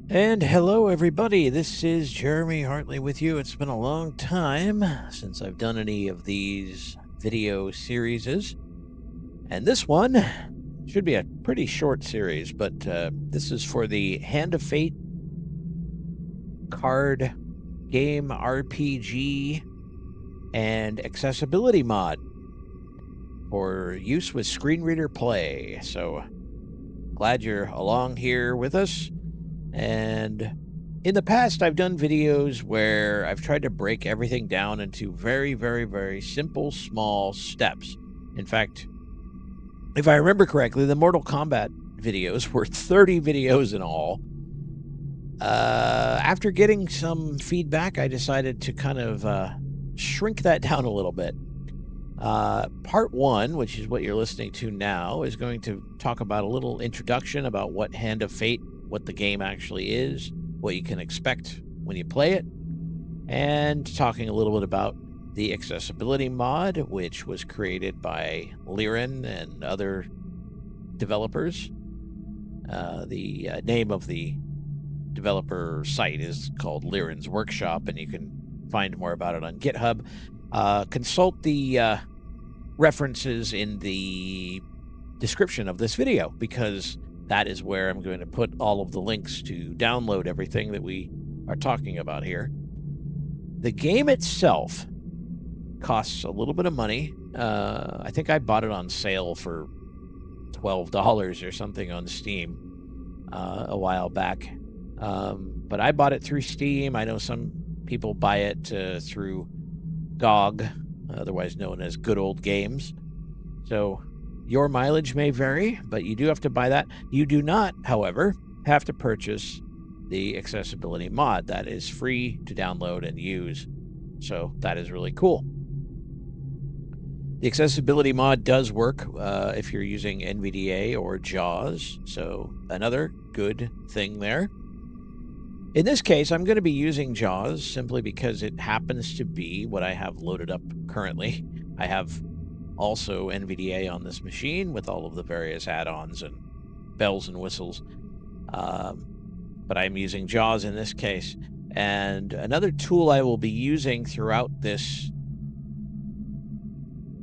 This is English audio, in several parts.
And hello, everybody. This is Jeremy Hartley with you. It's been a long time since I've done any of these video series. And this one should be a pretty short series, but this is for the Hand of Fate card game RPG and accessibility mod for use with screen reader play. So glad you're along here with us. And in the past, I've done videos where I've tried to break everything down into very, very, very simple, small steps. In fact, if I remember correctly, the Mortal Kombat videos were 30 videos in all. After getting some feedback, I decided to kind of shrink that down a little bit. Part one, which is what you're listening to now, is going to talk about a little introduction about what Hand of Fate, what the game actually is, what you can expect when you play it, and talking a little bit about the accessibility mod, which was created by Liren and other developers. The name of the developer site is called Liren's Workshop, and you can find more about it on GitHub. Consult the references in the description of this video, because that is where I'm going to put all of the links to download everything that we are talking about here. The game itself costs a little bit of money. I think I bought it on sale for $12 or something on Steam a while back. But I bought it through Steam. I know some people buy it through GOG, otherwise known as Good Old Games. So your mileage may vary, but you do have to buy that. You do not, however, have to purchase the accessibility mod. That is free to download and use. So that is really cool. The accessibility mod does work if you're using NVDA or JAWS. So another good thing there. In this case, I'm going to be using JAWS simply because it happens to be what I have loaded up currently. I have also NVDA on this machine with all of the various add-ons and bells and whistles. But I'm using JAWS in this case. And another tool I will be using throughout this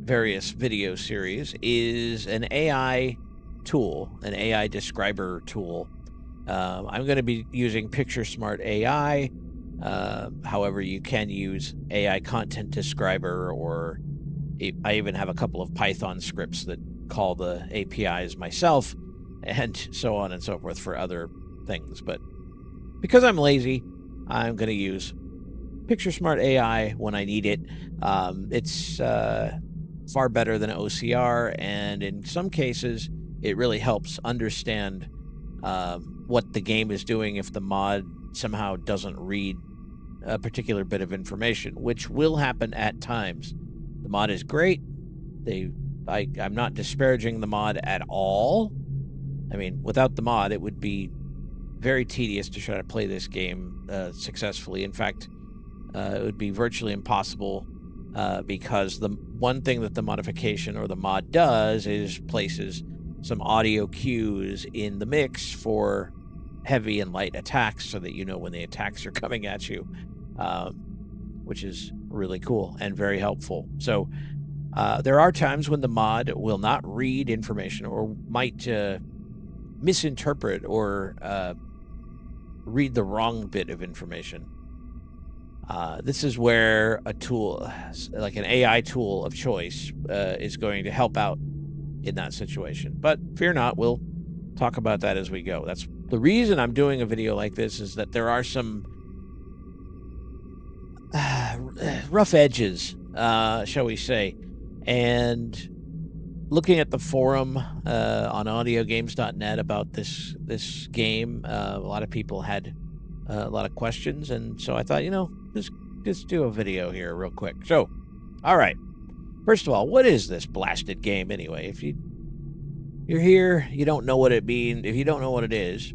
various video series is an AI tool, an AI describer tool. I'm going to be using PictureSmart AI. However, you can use AI Content Describer, or I even have a couple of Python scripts that call the APIs myself, and so on and so forth for other things. But because I'm lazy, I'm going to use PictureSmart AI when I need it. It's far better than OCR, and in some cases, it really helps understand what the game is doing if the mod somehow doesn't read a particular bit of information, which will happen at times. The mod is great. I'm not disparaging the mod at all. I mean, without the mod, it would be very tedious to try to play this game successfully. In fact, it would be virtually impossible because the one thing that the modification or the mod does is places some audio cues in the mix for heavy and light attacks so that you know when the attacks are coming at you, which is really cool and very helpful. So there are times when the mod will not read information or might misinterpret or read the wrong bit of information. This is where a tool, like an AI tool of choice, is going to help out in that situation. But fear not, we'll talk about that as we go. That's the reason I'm doing a video like this, is that there are some rough edges, shall we say. And looking at the forum on audiogames.net about this game, a lot of people had a lot of questions, and so I thought, just do a video here real quick. So, all right. First of all, what is this blasted game anyway? If you're here, you don't know what it means. If you don't know what it is,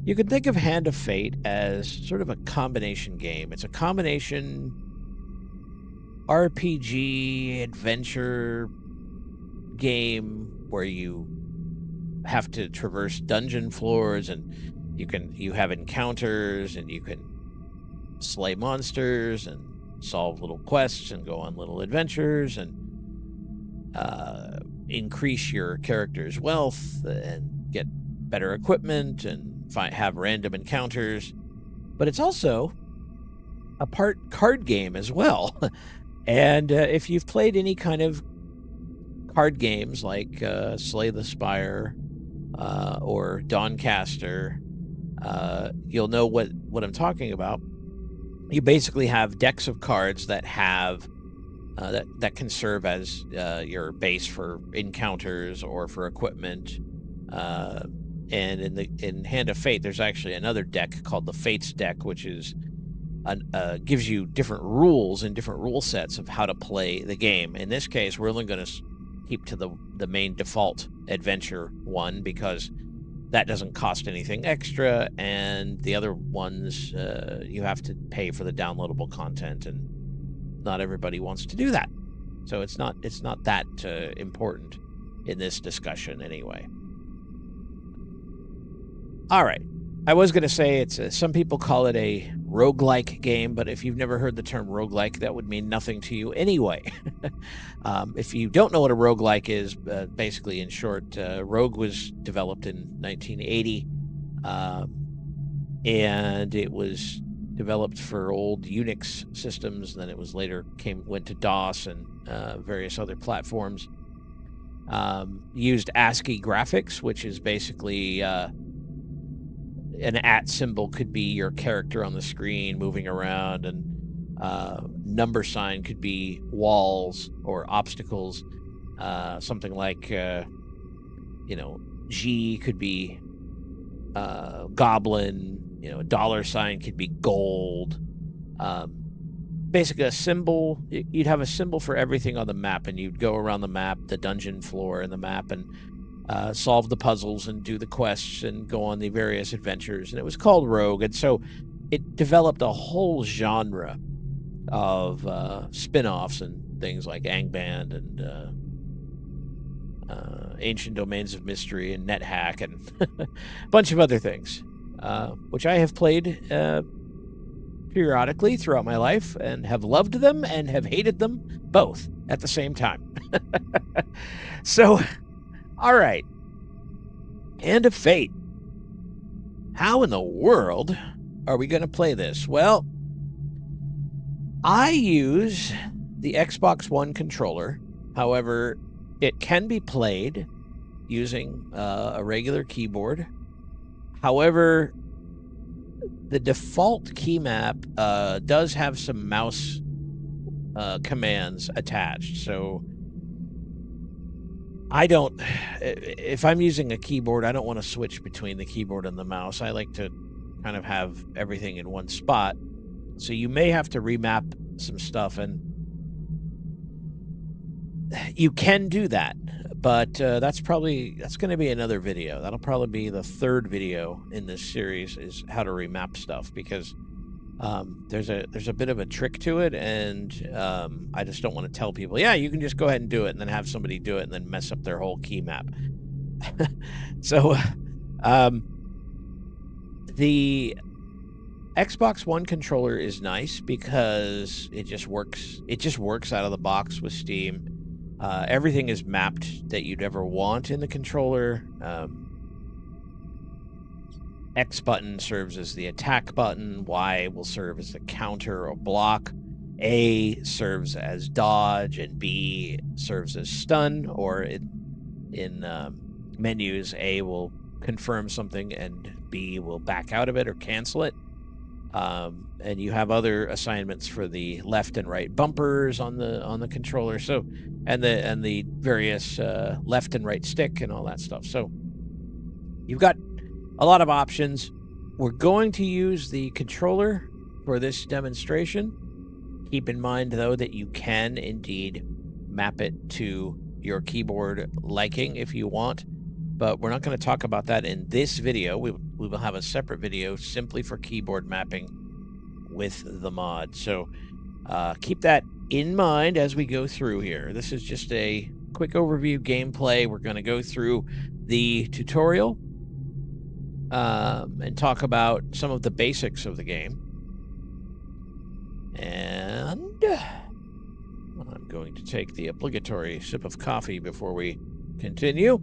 you can think of Hand of Fate as sort of a combination game. It's a combination RPG adventure game where you have to traverse dungeon floors and you have encounters, and you can slay monsters and solve little quests and go on little adventures and increase your character's wealth and get better equipment and have random encounters. But it's also a part card game as well. And if you've played any kind of card games like Slay the Spire or Doncaster, you'll know what I'm talking about. You basically have decks of cards that have that can serve as your base for encounters or for equipment. And in Hand of Fate, there's actually another deck called the Fates deck, which is gives you different rules and different rule sets of how to play the game. In this case, we're only going to keep to the main default adventure one, because that doesn't cost anything extra, and the other ones you have to pay for the downloadable content, and not everybody wants to do that. So it's not that important in this discussion anyway. All right. I was going to say some people call it a roguelike game, but if you've never heard the term roguelike, that would mean nothing to you anyway. If you don't know what a roguelike is, basically in short, Rogue was developed in 1980, and it was developed for old Unix systems. Then it was later went to DOS and various other platforms. Used ASCII graphics, which is basically an @ symbol could be your character on the screen moving around, and number sign could be walls or obstacles. Something like G could be goblin. $sign could be gold. Basically a symbol. You'd have a symbol for everything on the map, and you'd go around the map, the dungeon floor and the map, and solve the puzzles and do the quests and go on the various adventures. And it was called Rogue. And so it developed a whole genre of spin-offs and things like Angband and Ancient Domains of Mystery and NetHack and a bunch of other things, which I have played periodically throughout my life and have loved them and have hated them both at the same time. So, all right. Hand of Fate. How in the world are we going to play this? Well, I use the Xbox One controller. However, it can be played using a regular keyboard. However, the default key map does have some mouse commands attached. So if I'm using a keyboard, I don't want to switch between the keyboard and the mouse. I like to kind of have everything in one spot. So you may have to remap some stuff, and you can do that. But that's going to be another video. That'll probably be the third video in this series, is how to remap stuff, because there's a bit of a trick to it, and I just don't want to tell people, yeah, you can just go ahead and do it, and then have somebody do it and then mess up their whole key map. So the Xbox One controller is nice because it just works out of the box with Steam. Everything is mapped that you'd ever want in the controller. X button serves as the attack button. Y will serve as the counter or block. A serves as dodge, and B serves as stun. Or in menus, A will confirm something, and B will back out of it or cancel it. And you have other assignments for the left and right bumpers on the controller. So, and the various left and right stick and all that stuff. So you've got a lot of options. We're going to use the controller for this demonstration. Keep in mind, though, that you can indeed map it to your keyboard liking if you want, but we're not going to talk about that in this video. We will have a separate video simply for keyboard mapping with the mod. So keep that in mind as we go through here. This is just a quick overview gameplay. We're going to go through the tutorial, and talk about some of the basics of the game. And I'm going to take the obligatory sip of coffee before we continue.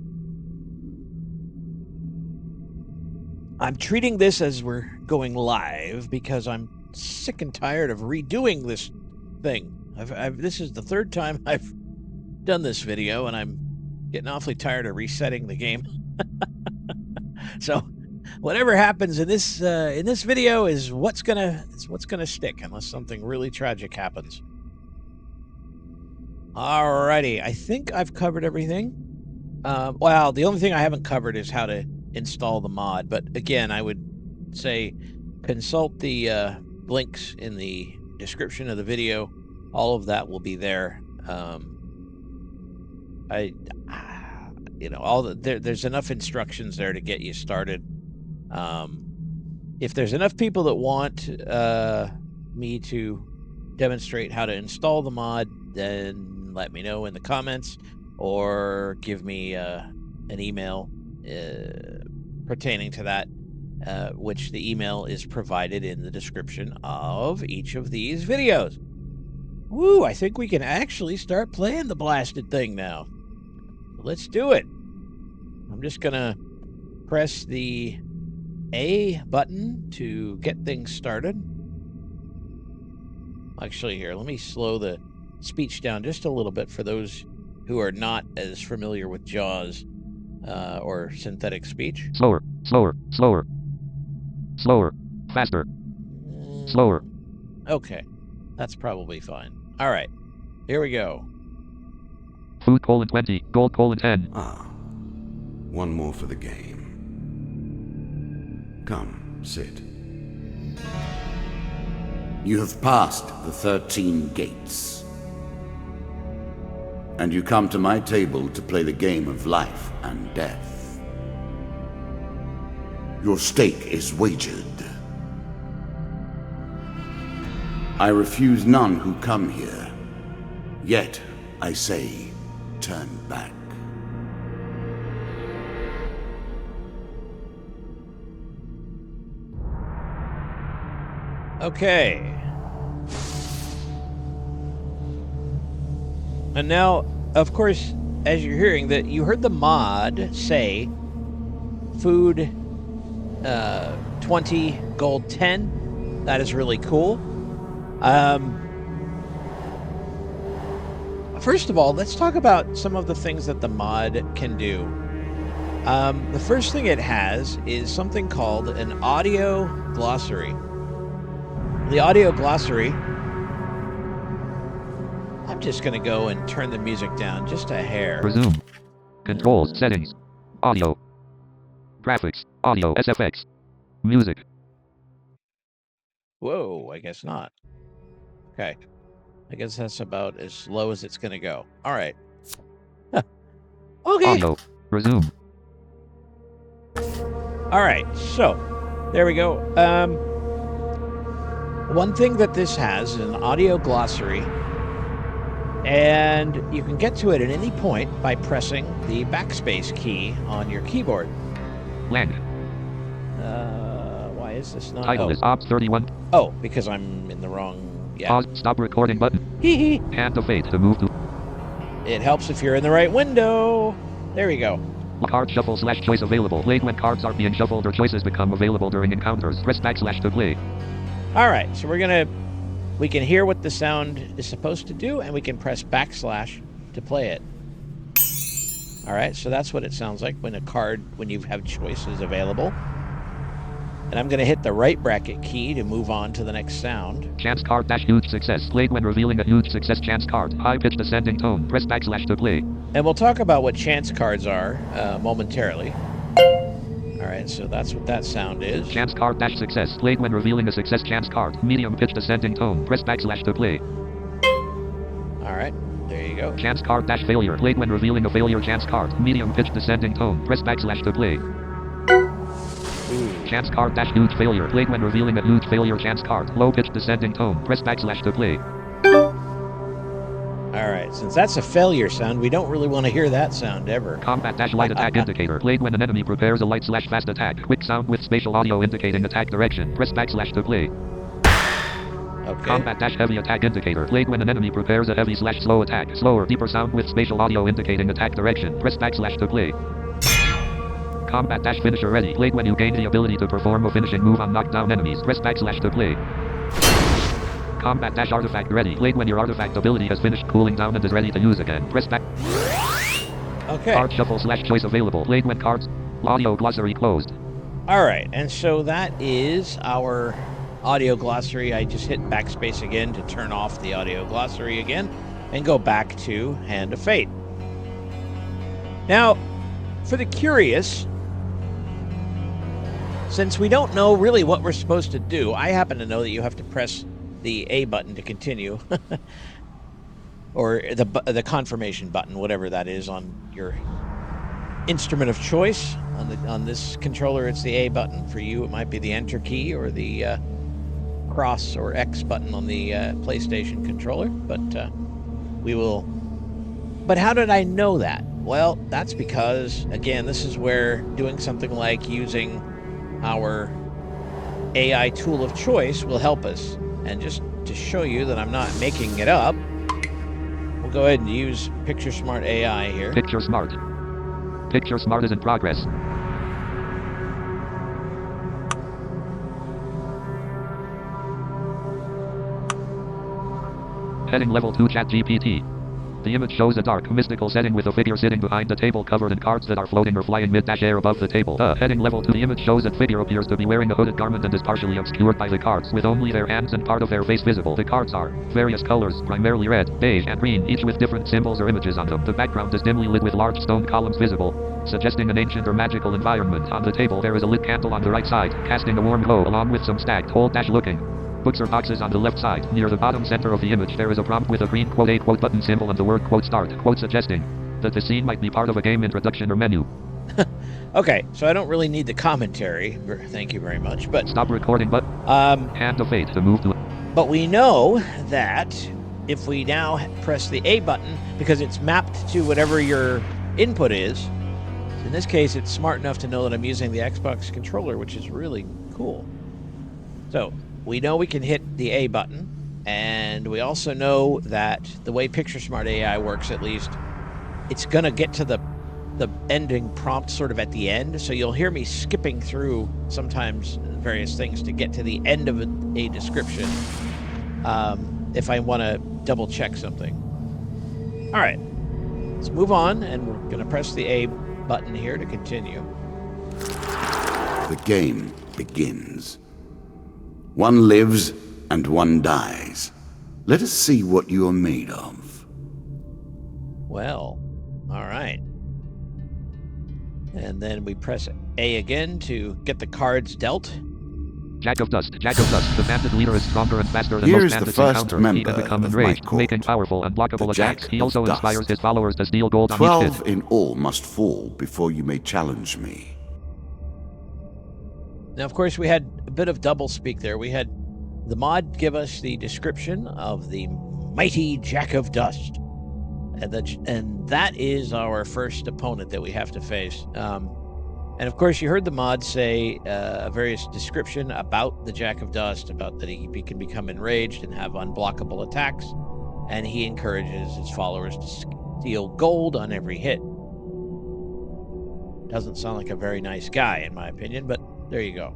I'm treating this as we're going live because I'm sick and tired of redoing this thing. This is the third time I've done this video, and I'm getting awfully tired of resetting the game. So whatever happens in this video is what's gonna stick, unless something really tragic happens. Alrighty, I think I've covered everything. Well, the only thing I haven't covered is how to install the mod, but again, I would say consult the links in the description of the video. All of that will be there. There's enough instructions there to get you started. If there's enough people that want me to demonstrate how to install the mod, then let me know in the comments, or give me an email pertaining to that, which the email is provided in the description of each of these videos. Woo, I think we can actually start playing the blasted thing now. Let's do it. I'm just gonna press the A button to get things started. Actually, here, let me slow the speech down just a little bit for those who are not as familiar with JAWS or synthetic speech. Slower, slower, slower, slower, faster, slower. Okay, that's probably fine. All right, here we go. Food colon 20, gold colon 10. Ah, one more for the game. Come, sit. You have passed the 13 gates. And you come to my table to play the game of life and death. Your stake is wagered. I refuse none who come here. Yet, I say, turn back. Okay. And now, of course, as you're hearing, that you heard the mod say food 20, gold 10. That is really cool. First of all, let's talk about some of the things that the mod can do. The first thing it has is something called an audio glossary. The audio glossary, I'm just going to go and turn the music down just a hair. Resume. Controls, settings, audio, graphics, audio, SFX, music. Whoa, I guess not. Okay. I guess that's about as low as it's going to go. All right. Okay. Audio, resume. All right. So, there we go. One thing that this has is an audio glossary, and you can get to it at any point by pressing the backspace key on your keyboard. Land. Why is this not? Title is Ops 31. Oh, because I'm in the wrong. Yeah. Pause, stop recording button. Hee hee. Hand of fate to move to. It helps if you're in the right window. There we go. Card shuffle / choice available. Played when cards are being shuffled or choices become available during encounters. Press / to play. All right, so we can hear what the sound is supposed to do, and we can press / to play it. All right, so that's what it sounds like when you have choices available. And I'm going to hit the right bracket key to move on to the next sound. Chance card - huge success. Played when revealing a huge success chance card. High pitched ascending tone. Press / to play. And we'll talk about what chance cards are momentarily. All right, so that's what that sound is. Chance card - success. Played when revealing a success chance card. Medium pitched ascending tone. Press / to play. All right, there you go. Chance card - failure. Played when revealing a failure chance card. Medium pitched ascending tone. Press / to play. Ooh. Chance card - huge failure. Played when revealing a huge failure chance card. Low pitched descending tone. Press / to play. All All right, since that's a failure sound, we don't really want to hear that sound ever. Combat-light attack indicator. Played when an enemy prepares a light/fast attack. Quick sound with spatial audio indicating attack direction. Press / to play. Okay. Combat-heavy attack indicator. Played when an enemy prepares a heavy/slow attack. Slower, deeper sound with spatial audio indicating attack direction. Press / to play. Combat-finisher ready. Played when you gain the ability to perform a finishing move on knockdown enemies. Press / to play. Combat-artifact ready. Played when your artifact ability has finished cooling down and is ready to use again. Press back. Okay. Card shuffle/choice available. Played when cards. Audio glossary closed. All right, and so that is our audio glossary. I just hit backspace again to turn off the audio glossary again and go back to Hand of Fate. Now, for the curious, since we don't know really what we're supposed to do, I happen to know that you have to press the A button to continue, or the confirmation button, whatever that is on your instrument of choice. On this controller, it's the A button. For you, it might be the Enter key or the cross or X button on the PlayStation controller. But we will. But how did I know that? Well, that's because, again, this is where doing something like using our AI tool of choice will help us. And just to show you that I'm not making it up, we'll go ahead and use Picture Smart AI here. Picture Smart. Picture Smart is in progress. Heading level 2 ChatGPT. The image shows a dark, mystical setting with a figure sitting behind a table covered in cards that are floating or flying mid-air above the table. Heading level 2. The image shows that figure appears to be wearing a hooded garment and is partially obscured by the cards, with only their hands and part of their face visible. The cards are various colors, primarily red, beige, and green, each with different symbols or images on them. The background is dimly lit with large stone columns visible, suggesting an ancient or magical environment. On the table there is a lit candle on the right side, casting a warm glow along with some stacked, looking books or boxes on the left side. Near the bottom center of the image there is a prompt with a green A button symbol and the word start, suggesting that the scene might be part of a game introduction or menu. Okay, so I don't really need the commentary. Thank you very much. But stop recording button. Hand of Fate to move to. But we know that if we now press the A button, because it's mapped to whatever your input is, in this case it's smart enough to know that I'm using the Xbox controller, which is really cool. So we know we can hit the A button, and we also know that the way Picture Smart AI works, at least, it's going to get to the ending prompt sort of at the end, so you'll hear me skipping through sometimes various things to get to the end of a description if I want to double check something. All right, let's move on, and we're going to press the A button here to continue. The game begins. One lives and one dies. Let us see what you are made of. Well, all right. And then we press A again to get the cards dealt. Jack of Dust. Jack of Dust. The bandit leader is stronger and faster than Here's most bandits the first encounter. member He can become of enraged, my court, making powerful, unblockable the attacks. Jack He of also Dust. inspires his followers to steal gold on each 12 hit. in all must fall before you may challenge me. Now, of course, we had a bit of double speak there. We had the mod give us the description of the mighty Jack of Dust. And that is our first opponent that we have to face. And of course, you heard the mod say a various description about the Jack of Dust, about that he can become enraged and have unblockable attacks, and he encourages his followers to steal gold on every hit. Doesn't sound like a very nice guy, in my opinion, but there you go.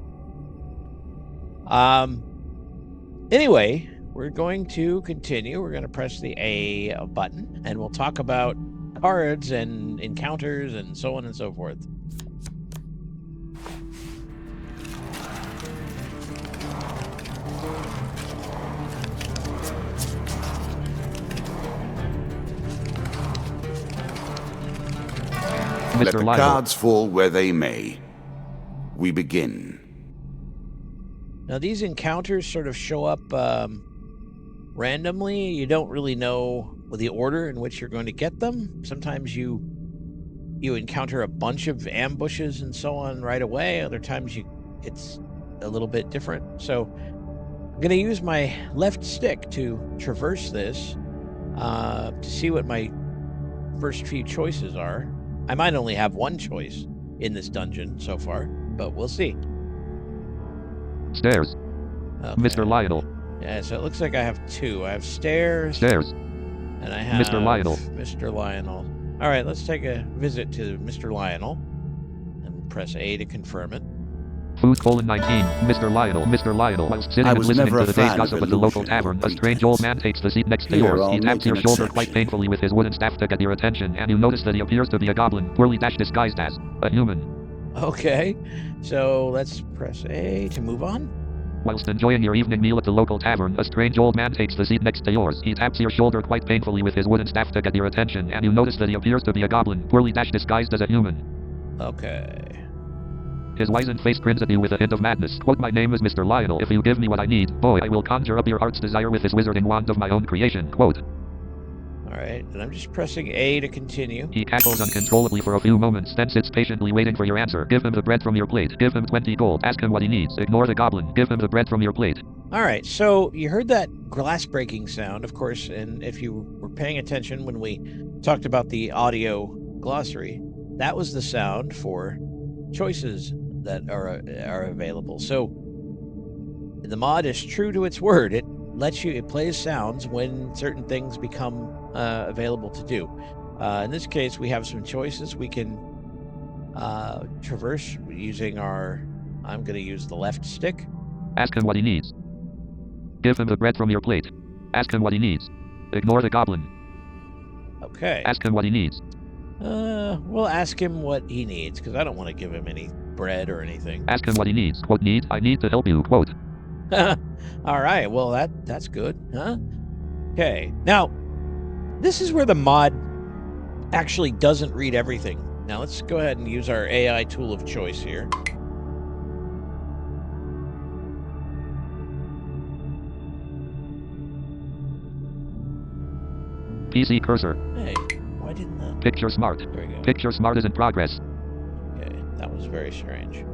Anyway, we're going to continue. We're going to press the A button, and we'll talk about cards and encounters and so on and so forth. Let the Mr. Lyle. cards fall where they may. We begin. Now, these encounters sort of show up randomly. You don't really know the order in which you're going to get them. Sometimes you encounter a bunch of ambushes and so on right away. Other times it's a little bit different. So I'm going to use my left stick to traverse this to see what my first few choices are. I might only have one choice in this dungeon so far, but we'll see. Stairs. Okay. Mr. Lionel. Yeah, so it looks like I have two. I have stairs. Stairs. And I have Mr. Lionel. Mr. Lionel. All right, let's take a visit to Mr. Lionel and press A to confirm it. Food: 19. Mr. Lionel. Mr. Lionel. Whilst sitting I and was listening never to a the day's fan gossip of at the local illusion or tavern, a pretense. strange old man takes the seat next to Here, yours. I'll He taps make your an shoulder exception. quite painfully with his wooden staff to get your attention, and you notice that he appears to be a goblin, poorly disguised as a human. Okay, so let's press A to move on. Whilst enjoying your evening meal at the local tavern, a strange old man takes the seat next to yours. He taps your shoulder quite painfully with his wooden staff to get your attention, and you notice that he appears to be a goblin, poorly disguised as a human. Okay. His wizened face grins at you with a hint of madness. Quote, my name is Mr. Lionel. If you give me what I need, boy, I will conjure up your heart's desire with this wizarding wand of my own creation. Quote. All right, and I'm just pressing A to continue. He cackles uncontrollably for a few moments, then sits patiently waiting for your answer. Give him the bread from your plate. Give him 20 gold. Ask him what he needs. Ignore the goblin. Give him the bread from your plate. All right, so you heard that glass breaking sound, of course, and if you were paying attention when we talked about the audio glossary, that was the sound for choices that are available. So the mod is true to its word. It plays sounds when certain things become available to do. In this case, we have some choices. We can traverse using I'm going to use the left stick. Ask him what he needs. Give him the bread from your plate. Ask him what he needs. Ignore the goblin. Okay. Ask him what he needs. We'll ask him what he needs, because I don't want to give him any bread or anything. Ask him what he needs. Quote, need. I need to help you. Quote. All right, well, that's good, huh? Okay, now, this is where the mod actually doesn't read everything. Now, let's go ahead and use our AI tool of choice here. PC cursor. Hey, why didn't that? Picture smart. There we go. Picture smart is in progress. Okay, that was very strange.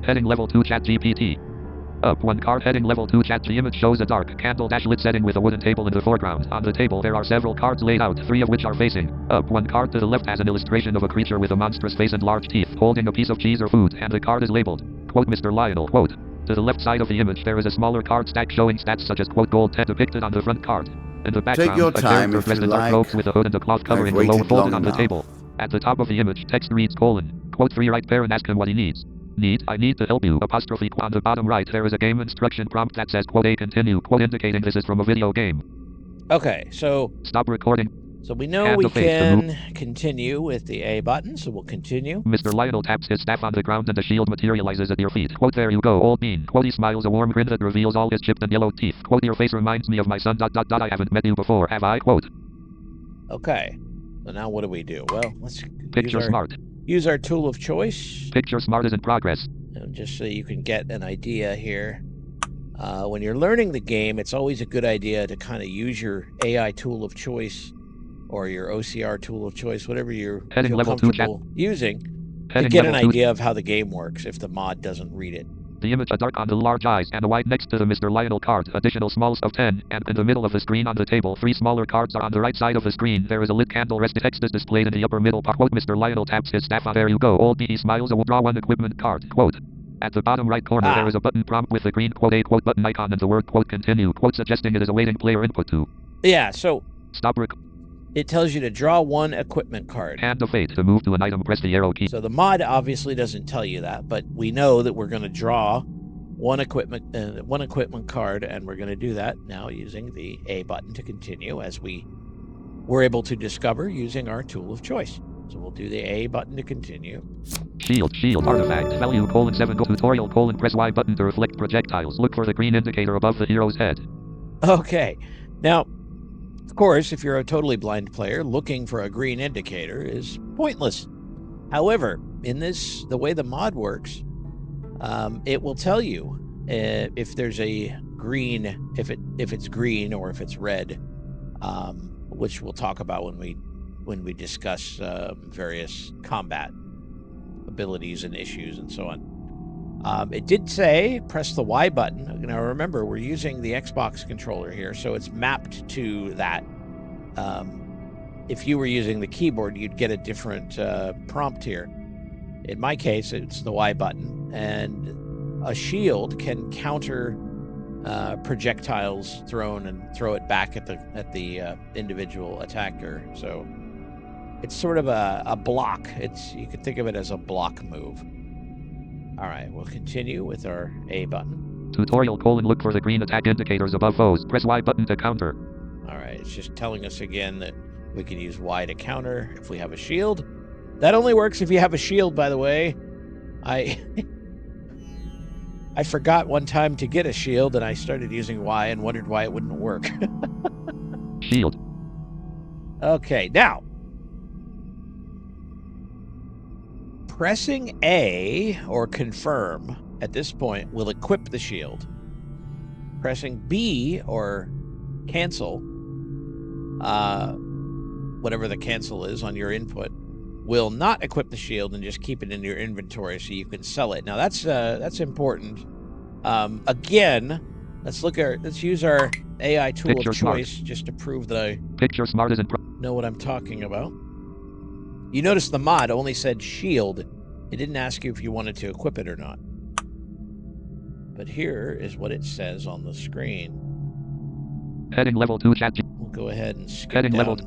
Heading level 2 ChatGPT. Up one card. Heading level 2 chat. The image shows a dark candle-lit setting with a wooden table in the foreground. On the table there are several cards laid out, 3 of which are facing up. One card to the left has an illustration of a creature with a monstrous face and large teeth, holding a piece of cheese or food, and the card is labeled, quote, Mr. Lionel, quote. To the left side of the image there is a smaller card stack showing stats such as, quote, gold 10 depicted on the front card. In the background, your a time character if dressed you in dark like. robes with a hood and a cloth covering I've below waited folded long on the enough. table. At the top of the image, text reads, colon, quote, 3 right parent ask him what he needs. Need, I need to help you, apostrophe. On the bottom right there is a game instruction prompt that says, quote, A continue, quote, indicating this is from a video game. Okay, so Stop recording. So we know And we the face to can continue with the A button, so we'll continue. Mr. Lionel taps his staff on the ground and a shield materializes at your feet. Quote, there you go, old bean. Quote, he smiles a warm grin that reveals all his chipped and yellowed teeth. Quote, your face reminds me of my son, ... I haven't met you before, have I? Quote. Okay, so now what do we do? Well, let's Picture smart. use our tool of choice. Picture smart is in progress. And just so you can get an idea here. When you're learning the game, it's always a good idea to kind of use your AI tool of choice or your OCR tool of choice, whatever you're Heading feel level 2 comfortable using, to Heading get an level 2. idea of how the game works if the mod doesn't read it. The image a dark on the large eyes and a white next to the Mr. Lionel card. Additional smalls of 10, and in the middle of the screen on the table, 3 smaller cards are on the right side of the screen. There is a lit candle rest. Text is displayed in the upper middle part. Quote, Mr. Lionel taps his staff on. There you go, old B smiles a draw 1 equipment card. Quote. At the bottom right corner there is a button prompt with the green, quote, A, quote, button icon and the word, quote, continue, quote, suggesting it is awaiting player input to. Yeah, so Stop it tells you to draw 1 equipment card. Hand of fate. To move to an item, press the arrow key. So the mod obviously doesn't tell you that, but we know that we're going to draw one equipment card, and we're going to do that now using the A button to continue, as we were able to discover using our tool of choice. So we'll do the A button to continue. Shield, artifact, value, :7, go tutorial, press Y button to reflect projectiles. Look for the green indicator above the hero's head. Okay, now, of course, if you're a totally blind player, looking for a green indicator is pointless. However, in the way the mod works, it will tell you if there's a green, if it's green or if it's red, which we'll talk about when we discuss various combat. abilities and issues and so on. It did say press the Y button. Now remember, we're using the Xbox controller here, so it's mapped to that. If you were using the keyboard, you'd get a different prompt here. In my case, it's the Y button, and a shield can counter projectiles thrown and throw it back at the individual attacker. So it's sort of a block. You could think of it as a block move. All right, we'll continue with our A button. Tutorial : look for the green attack indicators above foes. Press Y button to counter. All right, it's just telling us again that we can use Y to counter if we have a shield. That only works if you have a shield, by the way. I forgot one time to get a shield, and I started using Y and wondered why it wouldn't work. Shield. Okay, now. Pressing A or confirm at this point will equip the shield. Pressing B or cancel, whatever the cancel is on your input, will not equip the shield and just keep it in your inventory so you can sell it. Now that's important. Again, let's use our AI tool Picture of Smart. choice just to prove that I Picture Smart isn't. know what I'm talking about. You notice the mod only said shield. It didn't ask you if you wanted to equip it or not. But here is what it says on the screen. Heading level 2 chat. We'll go ahead and Heading level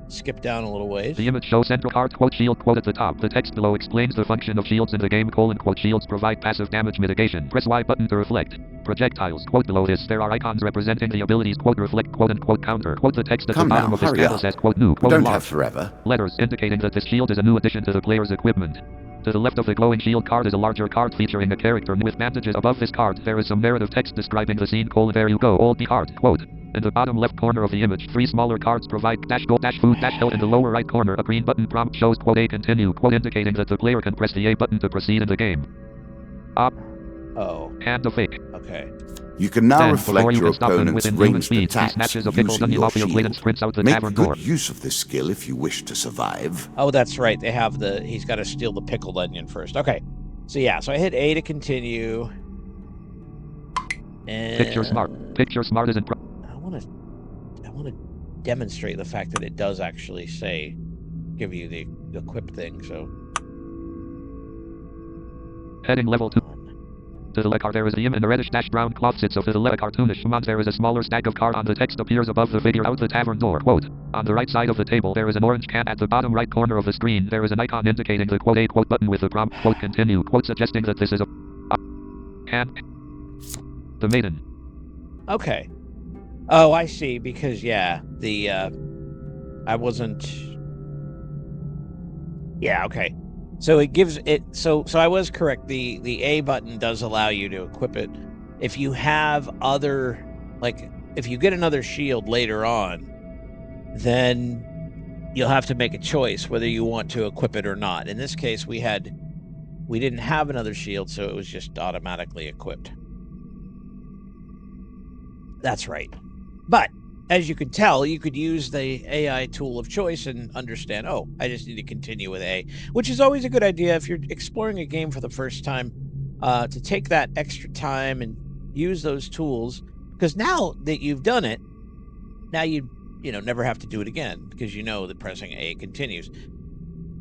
skip down a little ways. The image shows central card quote shield quote at the top. The text below explains the function of shields in the game quote shields provide passive damage mitigation. Press Y button to reflect. Projectiles quote below this there are icons representing the abilities quote reflect quote and quote counter quote the text at Come the bottom now, of this hurry panel up. says quote new We quote don't lock. have forever. Letters indicating that this shield is a new addition to the player's equipment. To the left of the glowing shield card is a larger card featuring a character with bandages. Above this card there is some narrative text describing the scene there you go old card quote. In the bottom left corner of the image, 3 smaller cards provide -go -food -health. In the lower right corner, a green button prompt shows quote A continue quote indicating that the player can press the A button to proceed in the game. Oh, Hand of fake. okay. You can now Then, reflect before you your can stop them opponent's within human ranged speed, he attacks snatches a pickled using onion your off your plate and shield. sprints out the Make tavern good door. use of this skill if you wish to survive. Oh, that's right. He's got to steal the pickled onion first. Okay. So yeah, so I hit A to continue. And Picture Smart. Picture Smart isn't. I want to demonstrate the fact that it does actually give you the equip thing. So Heading level 2. To the left there is the image in a reddish brown cloth sits of the left cartoonish mount. There is a smaller stack of card on the text appears above the figure out the tavern door. Quote. On the right side of the table there is an orange can. At the bottom right corner of the screen there is an icon indicating the quote A quote button with the prompt quote continue quote suggesting that this is a can. The maiden. okay. Oh, I see. Because yeah, I wasn't. Yeah. Okay. So it gives it. So I was correct. The A button does allow you to equip it. If you have other, like, if you get another shield later on, then you'll have to make a choice whether you want to equip it or not. In this case, we didn't have another shield, so it was just automatically equipped. That's right. But as you can tell, you could use the AI tool of choice and understand, oh, I just need to continue with A, which is always a good idea if you're exploring a game for the first time, to take that extra time and use those tools, because now that you've done it, now you never have to do it again, because you know that pressing A continues. So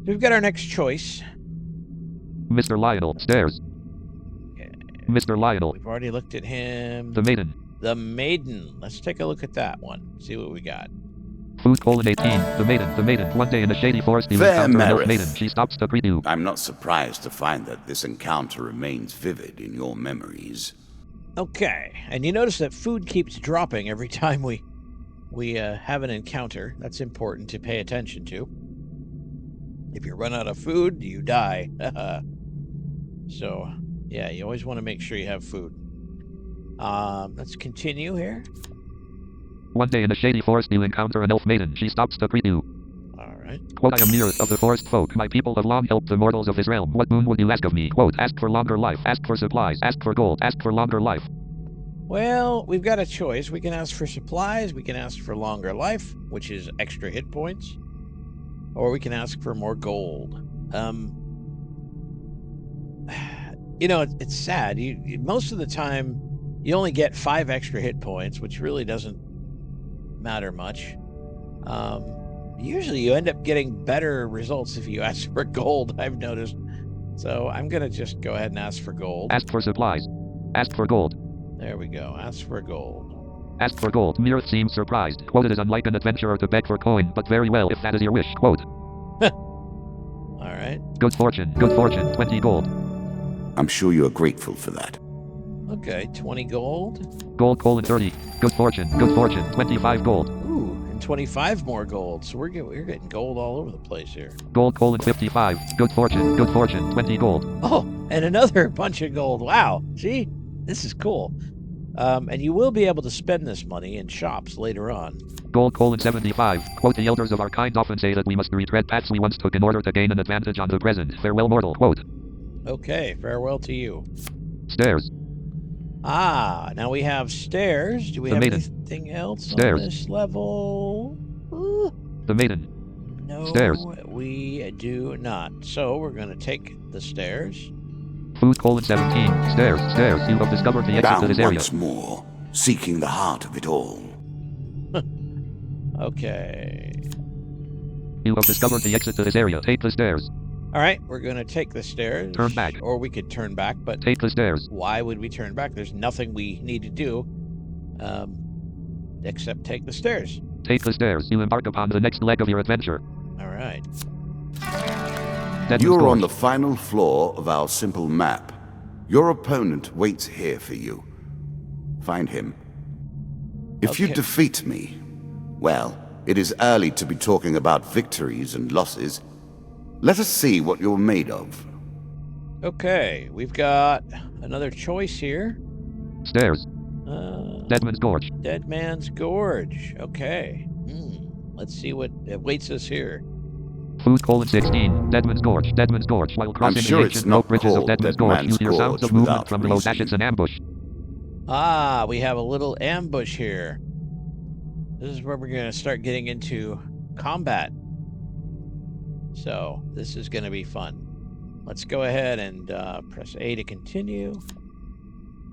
we've got our next choice. Mr. Lionel stairs. Okay. Mr. Lionel. We've already looked at him. The maiden. The maiden. Let's take a look at that one. See what we got. Food: 18. The maiden. The maiden. One day in a shady forest you Fair encounter an elf Marith. maiden. She stops to greet you. I'm not surprised to find that this encounter remains vivid in your memories. Okay, and you notice that food keeps dropping every time we have an encounter. That's important to pay attention to. If you run out of food, you die. So, yeah, you always want to make sure you have food. Let's continue here. One day in a shady forest you encounter an elf maiden. She stops to greet you. All right. Quote, I am nearest of the forest folk. My people have long helped the mortals of this realm. What boon would you ask of me? Quote, ask for longer life. Ask for supplies. Ask for gold. Ask for longer life. Well, we've got a choice. We can ask for supplies. We can ask for longer life, which is extra hit points. Or we can ask for more gold. You know, it's sad. Most of the time, you only get 5 extra hit points, which really doesn't matter much. Usually, you end up getting better results if you ask for gold, I've noticed. So I'm going to just go ahead and ask for gold. Ask for supplies. Ask for gold. There we go. Ask for gold. Ask for gold. Mirth seems surprised. Quote, it is unlike an adventurer to beg for coin, but very well if that is your wish. Quote. All right. Good fortune. Good fortune. 20 gold. I'm sure you're grateful for that. Okay, 20 gold. Gold colon 30. Good fortune. Good fortune. 25 gold. Ooh, and 25 more gold. So we're getting gold all over the place here. Gold colon 55. Good fortune. Good fortune. 20 gold. Oh, and another bunch of gold. Wow. See? This is cool. And you will be able to spend this money in shops later on. Gold colon 75. Quote, the elders of our kind often say that we must retread paths we once took in order to gain an advantage on the present. Farewell, mortal. Quote. Okay, farewell to you. Stairs. Ah, now we have stairs. Do we The have maiden. anything else Stairs. on this level? Ooh, The maiden. no, Stairs. we do not. So we're going to take the stairs. Food colon 17. Stairs. Stairs. You have discovered the exit to Down this area. once more, seeking the heart of it all. Okay. You have discovered the exit to this area. Take the stairs. All right, we're going to take the stairs. Turn back. Or we could turn back, but Take the stairs. why would we turn back? There's nothing we need to do except take the stairs. Take the stairs. You embark upon the next leg of your adventure. All right. Deadman's You're on Gorge. the final floor of our simple map. Your opponent waits here for you. Find him. If you Okay. defeat me, well, it is early to be talking about victories and losses. Let us see what you're made of. Okay, we've got another choice here. Stairs. Uh, Deadman's Gorge. Dead Man's Gorge. Okay. Let's see what awaits us here. Food colon 16. Deadman's Gorge. Deadman's Gorge. While crossing sure the it's ancient not rope bridges of called Deadman's Dead Gorge, Man's you hear sounds Gorge of movement without from below. Dash, reason. it's an ambush. Ah, we have a little ambush here. This is where we're going to start getting into combat. So this is going to be fun. Let's go ahead and press A to continue.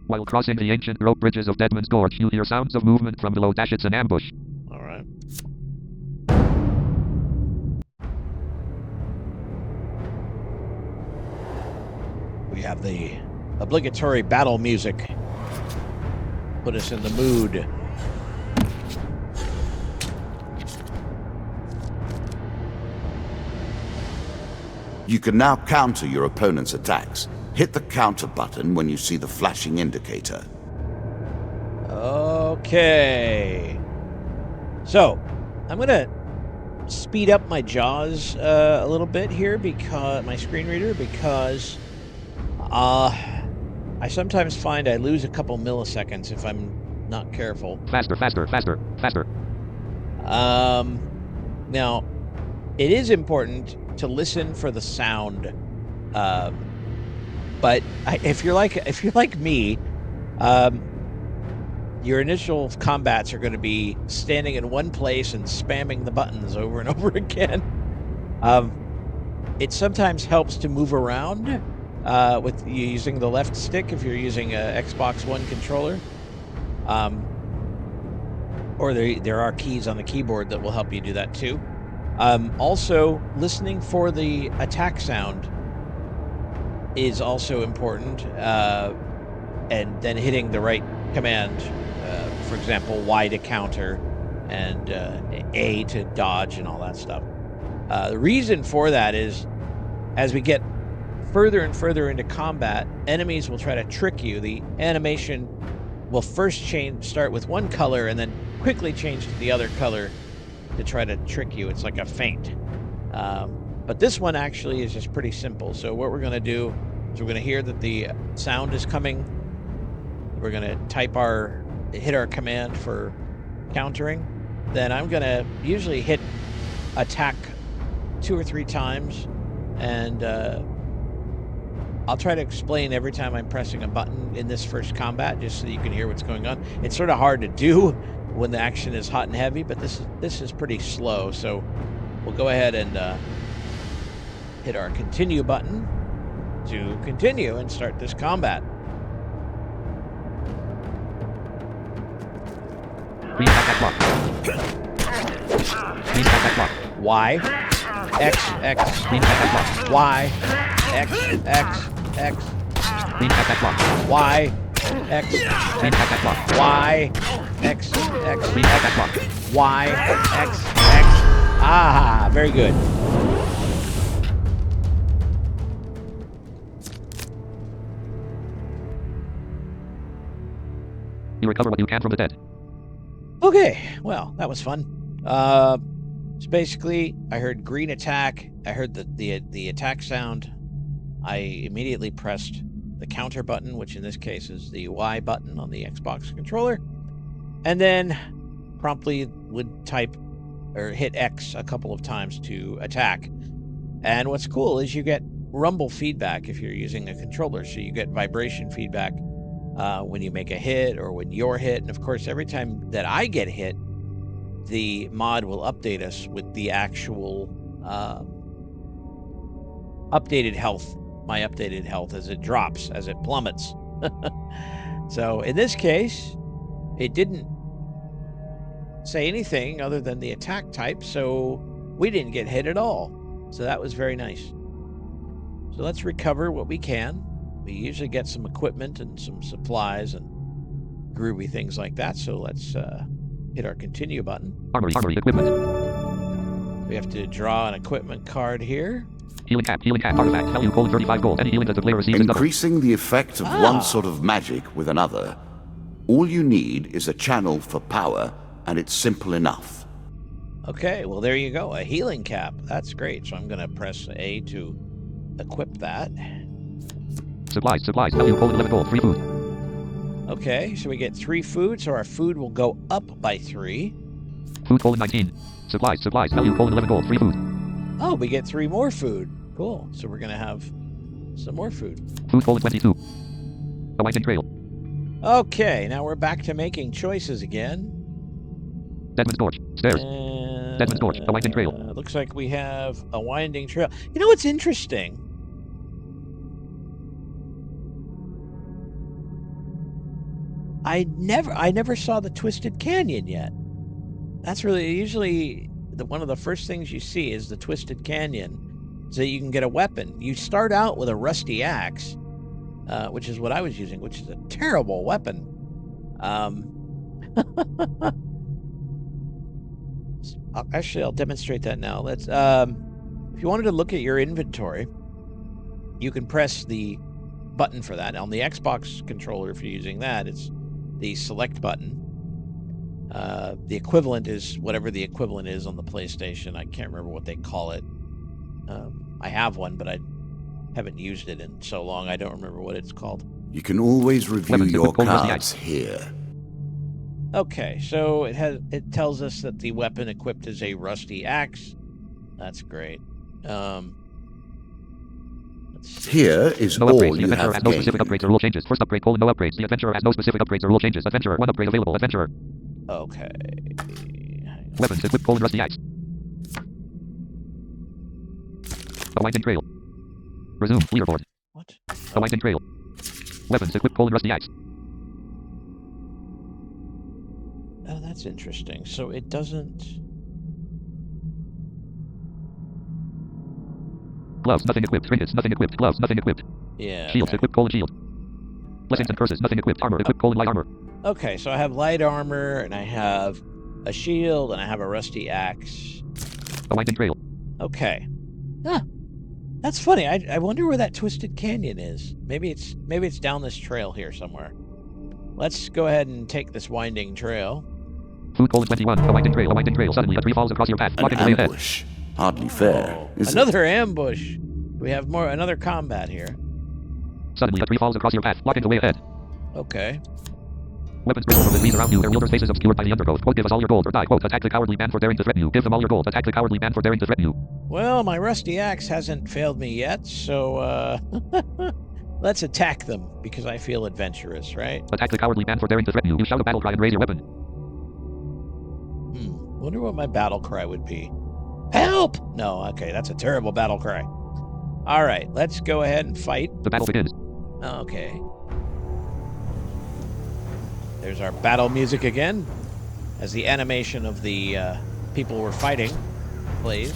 While crossing the ancient rope bridges of Deadman's Gorge, you hear sounds of movement from below. Dash, it's an ambush. All right. We have the obligatory battle music. Put us in the mood. You can now counter your opponent's attacks. Hit the counter button when you see the flashing indicator. Okay. So, I'm going to speed up my JAWS a little bit here, because my screen reader, because I sometimes find I lose a couple milliseconds if I'm not careful. Faster, faster, faster, faster. Now, it is important to listen for the sound, but if you're like me, your initial combats are going to be standing in one place and spamming the buttons over and over again. It sometimes helps to move around with using the left stick if you're using a Xbox One controller. Or there are keys on the keyboard that will help you do that too. Also, listening for the attack sound is also important, and then hitting the right command. For example, Y to counter, and A to dodge, and all that stuff. The reason for that is, as we get further and further into combat, enemies will try to trick you. The animation will first start with one color and then quickly change to the other color to try to trick you. It's like a feint. But this one actually is just pretty simple. So what we're going to do is we're going to hear that the sound is coming. We're going to hit our command for countering. Then I'm going to usually hit attack 2 or 3 times, and I'll try to explain every time I'm pressing a button in this first combat, just so you can hear what's going on. It's sort of hard to do when the action is hot and heavy, but this is pretty slow. So we'll go ahead and hit our continue button. to continue and start this combat. Green attack block. Green attack block. Y, X, X, Green attack block. Y, X, X, X, Green attack block. Y, X, Green attack block. Y, X, X, Green attack block. Y, X, X. Ah, very good. You recover what you can from the dead. Okay, well, that was fun. So basically, I heard green attack. I heard the attack sound. I immediately pressed the counter button, which in this case is the Y button on the Xbox controller, and then promptly would type or hit X a couple of times to attack. And what's cool is you get rumble feedback if you're using a controller, so you get vibration feedback when you make a hit or when you're hit. And of course, every time that I get hit, the mod will update us with the actual updated health, my updated health, as it drops, as it plummets. So in this case, it didn't say anything other than the attack type, so we didn't get hit at all. So that was very nice. So let's recover what we can. We usually get some equipment and some supplies and groovy things like that. So let's hit our continue button. Armory equipment. We have to draw an equipment card here. Healing cap, artifact, value colon 35 gold. Any healing that the player receives is double. Increasing the effect of one sort of magic with another. All you need is a channel for power, and it's simple enough. Okay, well, there you go. A healing cap. That's great. So I'm going to press A to equip that. Supplies, value colon 11 gold, free food. Okay, so we get 3 food, so our food will go up by 3. Food colon 19. Supplies, value colon 11 gold, free food. Oh, we get 3 more food. Cool. So we're going to have some more food. Food colon 22. A winding trail. Okay, now we're back to making choices again. Deadman's Gorge. Stairs. Deadman's Gorge. A winding trail. Looks like we have a winding trail. You know what's interesting? I never saw the Twisted Canyon yet. That's really usually one of the first things you see is the Twisted Canyon, so you can get a weapon. You start out with a rusty axe, which is what I was using, which is a terrible weapon. Actually, I'll demonstrate that now. Let's. If you wanted to look at your inventory, you can press the button for that. On the Xbox controller, if you're using that, it's the select button. The equivalent is whatever the equivalent is on the PlayStation. I can't remember what they call it. I have one, but I haven't used it in so long. I don't remember what it's called. You can always review your cards here. Okay, so it tells us that the weapon equipped is a rusty axe. That's great. Here is no all upgrades. The you adventurer have has no gained. specific upgrades or rule changes. First upgrade colon no upgrades. The adventurer has no specific upgrades or rule changes. Adventurer 1 upgrade available. Adventurer. Okay. Weapons equip colon rusty axe. A winding trail. Resume leaderboard. What? A winding trail. Weapons equip colon rusty axe. Oh, that's interesting. So it doesn't. Gloves, nothing equipped. Trinkets, nothing equipped. Gloves, nothing equipped. Yeah. Shields, Okay. equip colon shield. Blessings and curses, nothing equipped. Armor, equip colon light armor. Okay, so I have light armor, and I have a shield, and I have a rusty axe. A winding trail. Okay. Huh. That's funny. I wonder where that Twisted Canyon is. Maybe it's down this trail here somewhere. Let's go ahead and take this winding trail. Food colon 21. A winding trail. A winding trail. Suddenly a tree falls across your path. An Blocking the way ahead. ambush. Hardly fair, is it? Another ambush. We have another combat here. Suddenly a tree falls across your path. Blocking the way ahead. Okay. Weapons brittle from the trees around you. Their wielders' faces obscured by the undergrowth. Quote, give us all your gold or die. Quote, attack the cowardly man for daring to threaten you. Give them all your gold. Attack the cowardly man for daring to threaten you. Well, my rusty axe hasn't failed me yet, so let's attack them because I feel adventurous, right? Attack the cowardly man for daring to threaten you. You shout a battle cry and raise your weapon. Wonder what my battle cry would be. Help! No, okay, that's a terrible battle cry. All right, let's go ahead and fight. The battle begins. Okay. There's our battle music again, as the animation of the people we're fighting plays.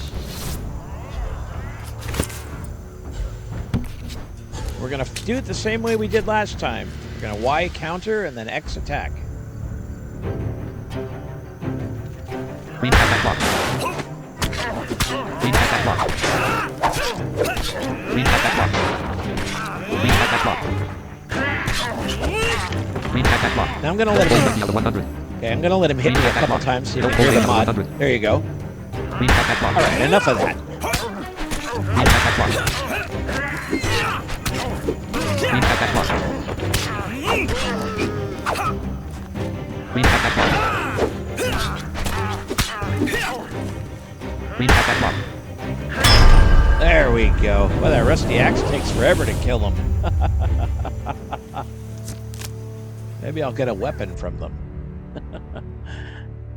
We're going to do it the same way we did last time. We're going to Y counter and then X attack. Green attack block. Green attack block. Green attack block. Green attack block. Green attack block. Now I'm going to let him hit me. 100. Okay, I'm going to let him hit me a couple times so you can hear the mod. There you go. Green attack block. All right, enough of that. Green attack block. Green attack block. Green attack block. Green attack block. There we go. Well, that rusty axe takes forever to kill them. Maybe I'll get a weapon from them.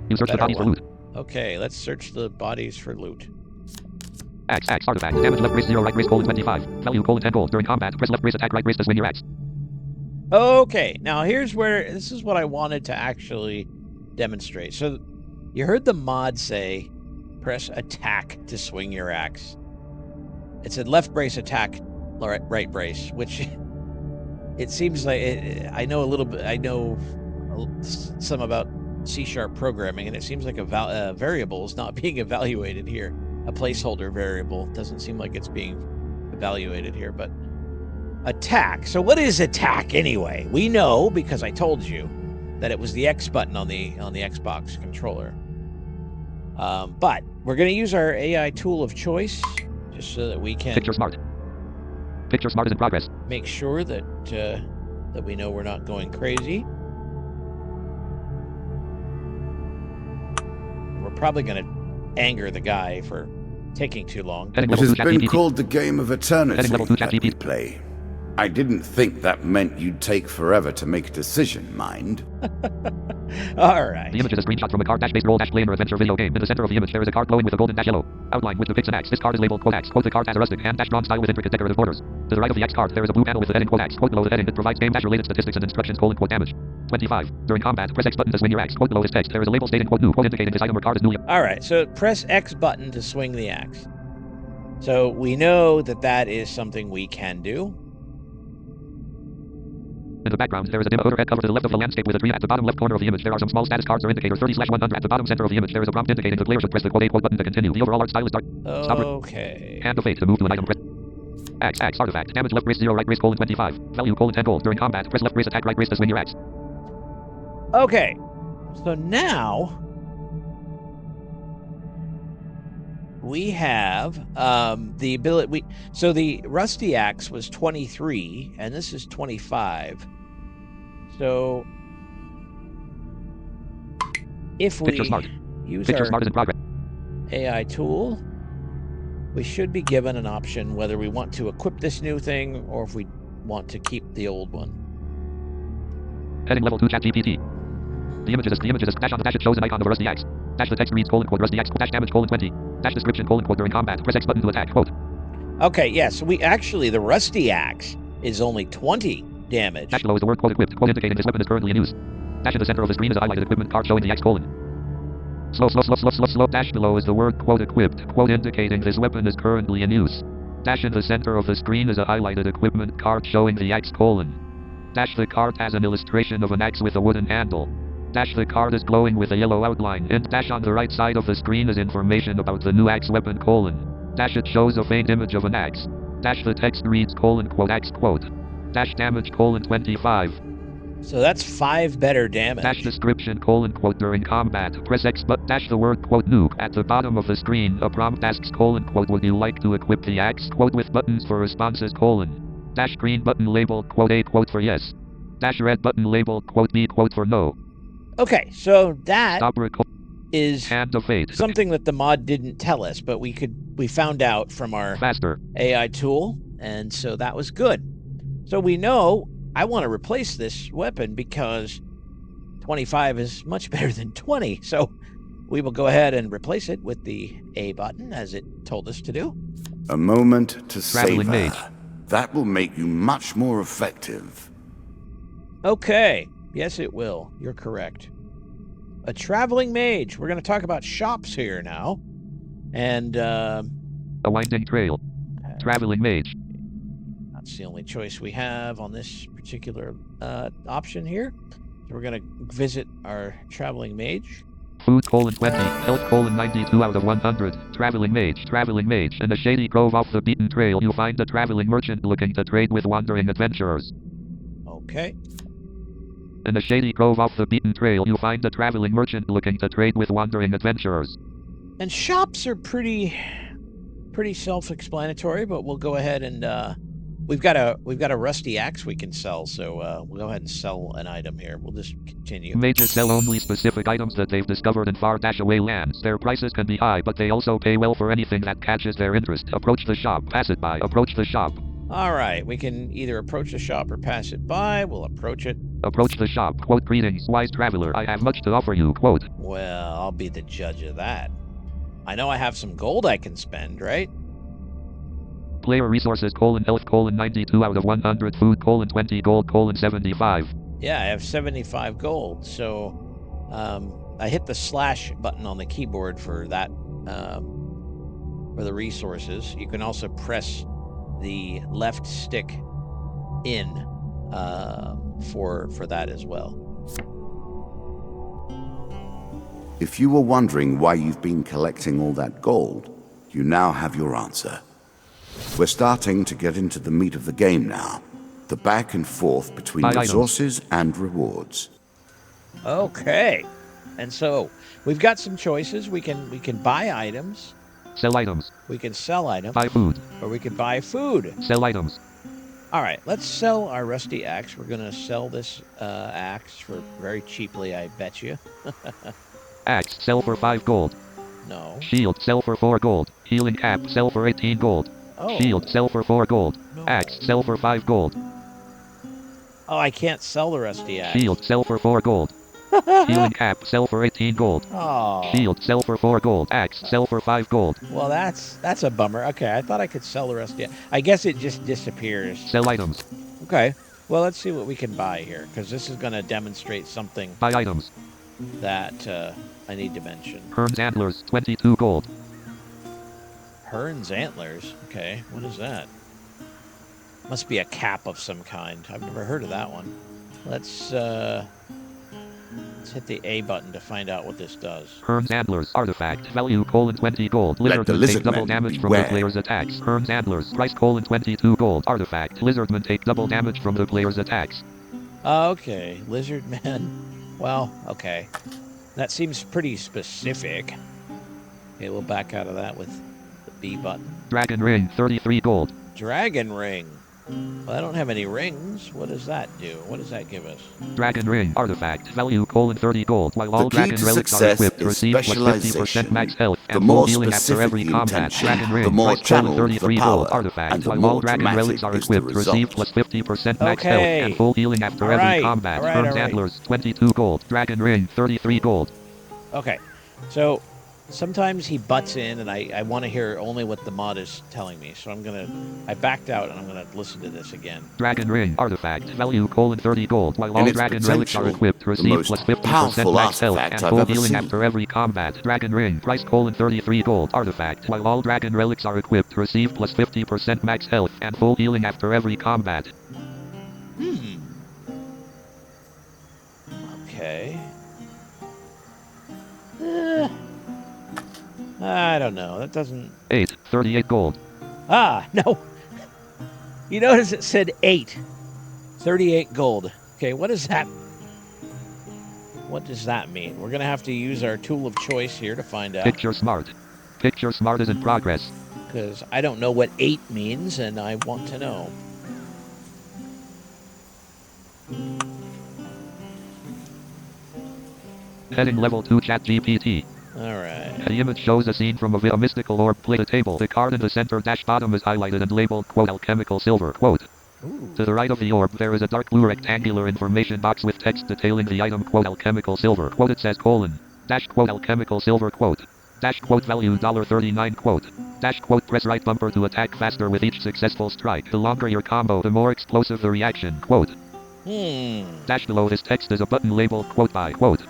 You search the bodies for loot. Okay, let's search the bodies for loot. Axe, artifact, damage left brace 0, right brace $25. Value $10 gold. During combat, press left brace attack right brace to swing your axe. Okay, now here's where, this is what I wanted to actually demonstrate. So, you heard the mod say, press attack to swing your axe. It said left brace attack, right brace, which it seems like, I know a little bit, I know some about C# programming, and it seems like a variable is not being evaluated here. A placeholder variable doesn't seem like it's being evaluated here, but attack. So what is attack anyway? We know, because I told you, that it was the X button on the Xbox controller. But we're going to use our AI tool of choice just so that we can Picture Smart. Picture Smart is in progress. make sure that that we know we're not going crazy. We're probably going to anger the guy for taking too long. Heading It level 2 has been ChatGPT. called the game of eternity Heading level 2 that we ChatGPT. play. I didn't think that meant you'd take forever to make a decision, mind. All right. The image is a screenshot from a card-based role-play or adventure video game. In the center of the image, there is a card glowing with a golden yellow outline which depicts an axe. This card is labeled "axe." The card has a rustic hand-drawn style with intricate decorative borders. To the right of the axe card, there is a blue panel with the heading "axe." Below the heading, it provides game-related statistics and instructions: "damage 25. During combat, press X button to swing your axe." Below this text, there is a label stating "new," indicating this item or card is new. All right. So press X button to swing the axe. So we know that that is something we can do. In the background, there is a dim overhead cover to the left of the landscape with a tree. At the bottom left corner of the image, there are some small status cards or indicators 30/100. At the bottom center of the image, there is a prompt indicating the player should press the "A" button to continue. The overall art style is dark. Okay. Hand of fate to move to an item. Press axe artifact. Damage left brace 0, right brace $25. Value $10 gold. During combat, press left brace attack right brace to swing your axe. Okay. So now we have the ability. So the rusty axe was 23, and this is 25. So if we Picture Smart. use Picture our Smart is in progress. AI tool, we should be given an option whether we want to equip this new thing or if we want to keep the old one. Heading level 2 ChatGPT. The image is dash on the dash. It shows an icon of a rusty axe. Dash the text reads : rusty axe dash damage : 20. Dash description : during combat. Press X button to attack. Quote. Okay, yes, we actually, the rusty axe is only 20 damage. Dash below is the word "equipped," indicating this weapon is currently in use. Dash in the center of the screen is a highlighted equipment card showing the X : slow. Dash below is the word "equipped," indicating this weapon is currently in use. Dash in the center of the screen is a highlighted equipment card showing the X : dash the card has an illustration of an axe with a wooden handle. Dash the card is glowing with a yellow outline. And dash on the right side of the screen is information about the new axe weapon : dash it shows a faint image of an axe. Dash the text reads : axe . Dash damage : 25. So that's 5 better damage. Dash description : during combat. Press X but dash the word : nuke. At the bottom of the screen, a prompt asks : would you like to equip the axe ? With buttons for responses : dash green button labeled : A for yes. Dash red button labeled : B for no. Okay, so that Stop is hand of fate. something that the mod didn't tell us, but we found out from our Faster. AI tool, and so that was good. So we know I want to replace this weapon because 25 is much better than 20. So we will go ahead and replace it with the A button as it told us to do. A moment to Traveling savor. mage. That will make you much more effective. Okay. Yes, it will. You're correct. A traveling mage. We're going to talk about shops here now. And A winding trail. Traveling mage. that's the only choice we have on this particular option here. So we're going to visit our traveling mage. Food: 20. Health: 92 out of 100. Traveling mage. Traveling mage. In a shady grove off the beaten trail, you find a traveling merchant looking to trade with wandering adventurers. Okay. In a shady grove off the beaten trail, you find a traveling merchant looking to trade with wandering adventurers. And shops are pretty self-explanatory, but we'll go ahead and we've got a rusty axe we can sell, so we'll go ahead and sell an item here. We'll just continue. Mages sell only specific items that they've discovered in far-away lands. Their prices can be high, but they also pay well for anything that catches their interest. Approach the shop, pass it by. Approach the shop. All right, we can either approach the shop or pass it by. We'll approach it. Approach the shop. Quote: greetings, wise traveler. I have much to offer you. Quote: Well, I'll be the judge of that. I know I have some gold I can spend, right? player resources: health: 92 out of 100. Food: 20 gold: 75. Yeah, I have 75 gold. So I hit the slash button on the keyboard for that, for the resources. You can also press the left stick in for that as well. If you were wondering why you've been collecting all that gold, you now have your answer. We're starting to get into the meat of the game now. The back and forth between Buy items. resources and rewards. Okay. And so we've got some choices. We can buy items, Sell items. we can sell items, Buy food. or we can buy food. Sell items. All right, let's sell our rusty axe. We're going to sell this axe for very cheaply, I bet you. Axe: sell for 5 gold. No. Shield: sell for 4 gold. Healing cap: sell for 18 gold. Oh. Shield: sell for 4 gold. No. Axe: sell for 5 gold. Oh, I can't sell the rusty axe. Shield: sell for 4 gold. Healing cap: sell for 18 gold. Oh. Shield: sell for 4 gold. Axe: sell for 5 gold. Well, that's a bummer. Okay, I thought I could sell the rusty axe. I guess it just disappears. Sell items. Okay. Well, let's see what we can buy here, because this is going to demonstrate something Buy items. that I need to mention. Hearn's antlers: 22 gold. Hearn's antlers. Okay, what is that? Must be a cap of some kind. I've never heard of that one. Let's hit the A button to find out what this does. Hearn's antlers: artifact value: 20 gold. Lizardmen take double damage from the player's attacks. Hearn's antlers: price: 22 gold. Artifact: lizardmen take double damage from the player's attacks. Okay, lizard man. Well, okay. That seems pretty specific. Okay, we'll back out of that with the B button. Dragon ring: 33 gold. Dragon ring. Well, I don't have any rings. What does that do? What does that give us? Dragon ring: artifact value: 30 gold. While all The key dragon to relics are success equipped, is receive plus 50% specialization. max health The and more full healing after specific every the combat. intention, Dragon ring: the more price: channeled the 33 power, gold. Artifact: and the while more all dragon relics dramatic are is the equipped, receive result. plus 50% max Okay. health and full healing after All every right. combat. All right, Hearn's all right. antlers: 22 gold. Dragon ring: 33 gold. Okay, so sometimes he butts in, and I want to hear only what the mod is telling me. So I backed out, and I'm gonna listen to this again. Dragon ring: artifact value: 30 gold. While In all its dragon relics are potential, equipped, the receive most plus 50% powerful max health artifact and I've full ever healing seen. after every combat. Dragon ring: price: 33 gold. Artifact: while all dragon relics are equipped, receive plus 50% max health and full healing after every combat. Okay. I don't know. That doesn't. 38 gold. Ah, no. You notice it said 8. 38 gold. Okay, what is that? What does that mean? We're going to have to use our tool of choice here to find out. Picture smart. Picture smart is in progress. Because I don't know what 8 means, and I want to know. Heading level 2 chat GPT. Alright. The image shows a scene from a mystical orb play table. The card in the center dash bottom is highlighted and labeled, quote, alchemical silver, quote. Ooh. To the right of the orb, there is a dark blue rectangular information box with text detailing the item, quote, alchemical silver, quote. It says, dash, quote, alchemical silver, quote. Dash quote value $39 quote. Dash quote press right bumper to attack faster with each successful strike. The longer your combo, the more explosive the reaction. Quote. Dash below this text is a button labeled quote by quote.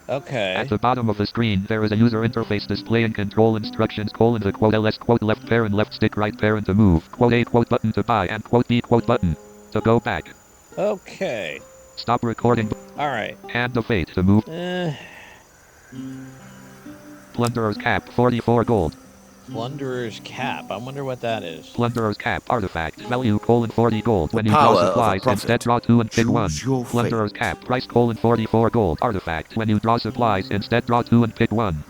Okay. At the bottom of the screen, there is a user interface displaying control instructions: the quote LS quote left parent left stick right parent to move, quote A quote button to buy, and quote B quote button to go back. Okay. Stop recording. All right. Hand of fate to move. Plunderer's cap, 44 gold. Plunderer's cap. I wonder what that is. Plunderer's cap artifact value: 40 gold. When you draw supplies, instead draw 2 and pick 1. Plunderer's cap price: 44 gold artifact. When you draw supplies, instead draw 2 and pick 1.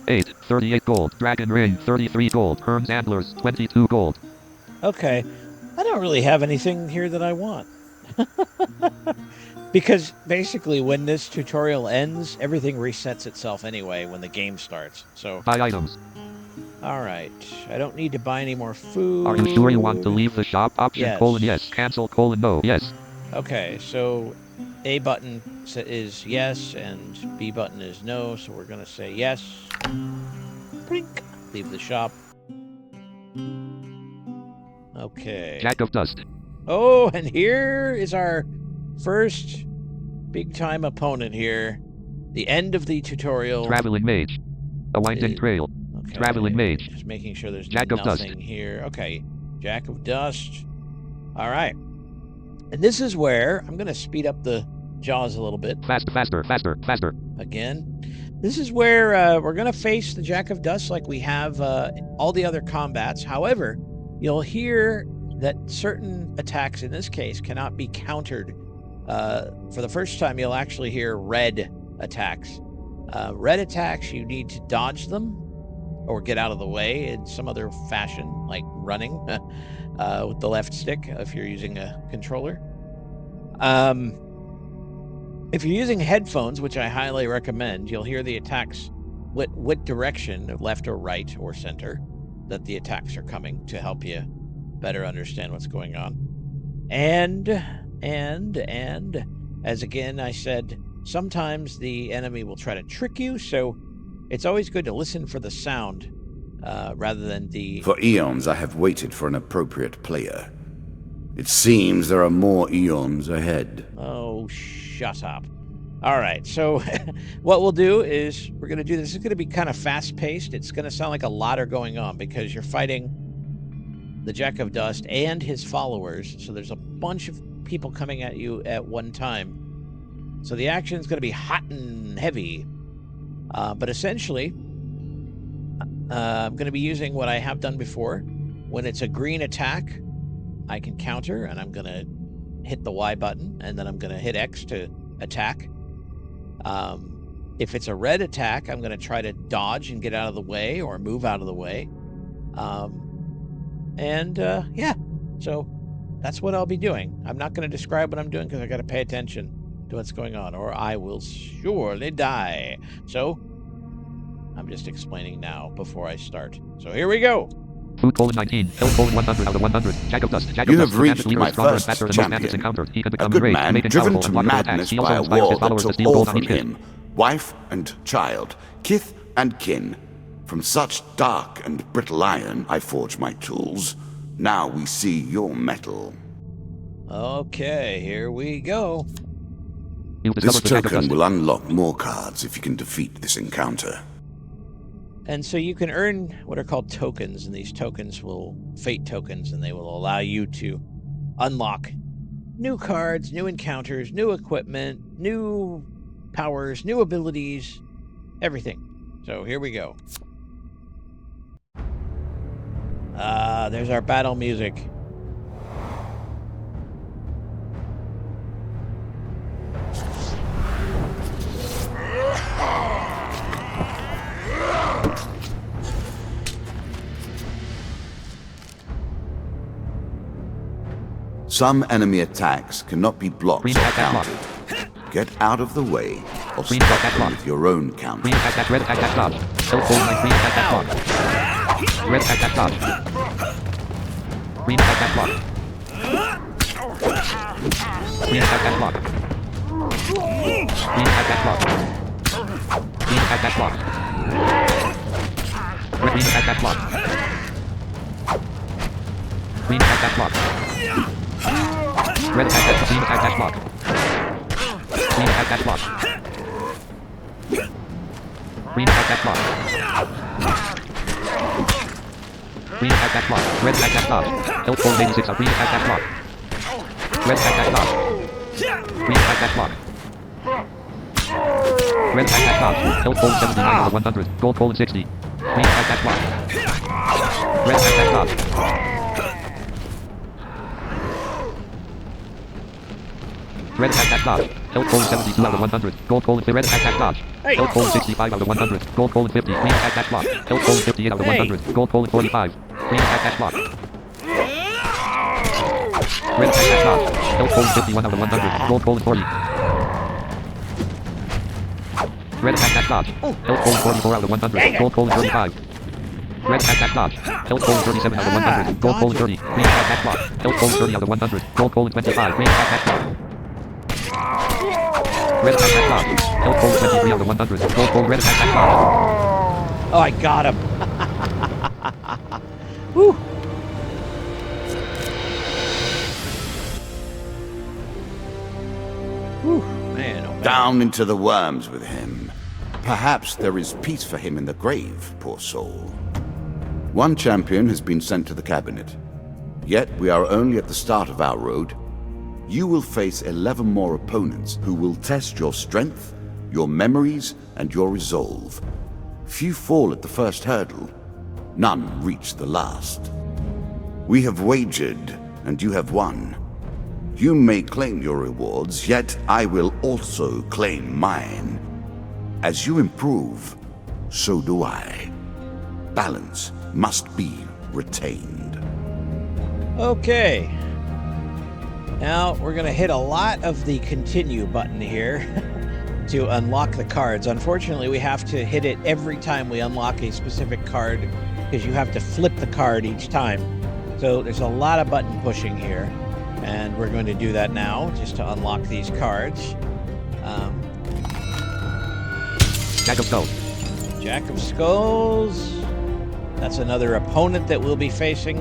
38 gold. Dragon ring, 33 gold. Herm's antlers, 22 gold. Okay. I don't really have anything here that I want. Because basically when this tutorial ends, everything resets itself anyway when the game starts. So buy items. Alright. I don't need to buy any more food. Are you sure you want to leave the shop? Option yes. Yes. Cancel no. Yes. Okay, so A button is yes and B button is no, so we're going to say yes. Brink. Leave the shop. Okay. Jack of Dust. Oh, and here is our first big-time opponent here. The end of the tutorial. Traveling Mage. A winding trail. Okay. Traveling Mage. Just making sure there's Jack of Dust here. Okay. Jack of Dust. All right. And this is where I'm going to speed up the jaws a little bit. Faster. Again. This is where we're going to face the Jack of Dust like we have all the other combats. However, you'll hear that certain attacks in this case cannot be countered. For the first time, you'll actually hear red attacks. Red attacks, you need to dodge them or get out of the way in some other fashion, like running with the left stick if you're using a controller. If you're using headphones, which I highly recommend, you'll hear the attacks what direction, left or right or center, that the attacks are coming to help you better understand what's going on. And as again I said, sometimes the enemy will try to trick you, so it's always good to listen for the sound rather than the... For eons I have waited for an appropriate player. It seems there are more eons ahead. Oh, shut up. All right, so what we'll do is we're going to do this. It's going to be kind of fast-paced. It's going to sound like a lot are going on because you're fighting the Jack of Dust and his followers. So there's a bunch of people coming at you at one time. So the action is going to be hot and heavy. But essentially, I'm going to be using what I have done before. When it's a green attack, I can counter, and I'm going to hit the Y button, and then I'm going to hit X to attack. If it's a red attack, I'm going to try to dodge and get out of the way or move out of the way. Yeah, so that's what I'll be doing. I'm not going to describe what I'm doing because I got to pay attention to what's going on, or I will surely die. So I'm just explaining now before I start. So here we go. Food colon 19, health colon 100 out of 100. Jack of Dust. Jack of You Dust. have reached my stronger and first faster than most bandits champion. encountered. He can A become good enraged, man make driven intolerable, to and block attacks. madness He also by a inspires war his that followers to took steal all gold on from each hit. him, wife and child, kith and kin. From such dark and brittle iron I forge my tools. Now we see your metal. Okay, here we go. You've This discovered the Jack of token Dust. will unlock more cards if you can defeat this encounter. And so you can earn what are called tokens, and these tokens will fate tokens, and they will allow you to unlock new cards, new encounters, new equipment, new powers, new abilities, everything. So here we go. There's our battle music. Some enemy attacks cannot be blocked or Green attack countered. Get out of the way or Green stop attack them block. with your own counter. Green attack dash, red attack dash dodge. Health colon 9, green attack dash block. Red attack dash dodge. Green attack dash block. Green attack dash block. Green attack block. Green attack block. Green attack block. Green attack block. Red attack green attack block. Green attack block. Green attack block. Green attack block. Red attack block. Health goal 86 green attack block. Red attack block. Green attack block. Red attack block. Health goal 79 out of 100. Gold colon 60. Green attack block. Red attack block. Red attack dodge. Health colon 72 out of 100. Gold colon red attack dodge. Health colon 65 out of 100. Gold colon 50. Green attack block. Health colon 58 out of 100. Gold colon 45. Green attack block. Red attack dodge. Health colon 51 out of 100. Gold colon 40. Red attack dodge. Health colon 44 out of 100. Gold colon 35. Red attack dodge. Health colon 37 out of 100. Gold colon 30. Green attack block. Health colon 30 out of 100. Gold colon 25. Green attack block. Red attack block. Health colon 23 out of 100. Gold colon red attack block. Oh, I got him. Woo. Whew, man, oh man. Down into the worms with him. Perhaps there is peace for him in the grave, poor soul. One champion has been sent to the cabinet. Yet we are only at the start of our road. You will face 11 more opponents who will test your strength, your memories, and your resolve. Few fall at the first hurdle. None reach the last. We have wagered, and you have won. You may claim your rewards, yet I will also claim mine. As you improve, so do I. Balance must be retained. Okay. Now we're going to hit a lot of the continue button here to unlock the cards. Unfortunately, we have to hit it every time we unlock a specific card because you have to flip the card each time. So there's a lot of button pushing here, and we're going to do that now just to unlock these cards. Jack of Skulls. Jack of Skulls. That's another opponent that we'll be facing.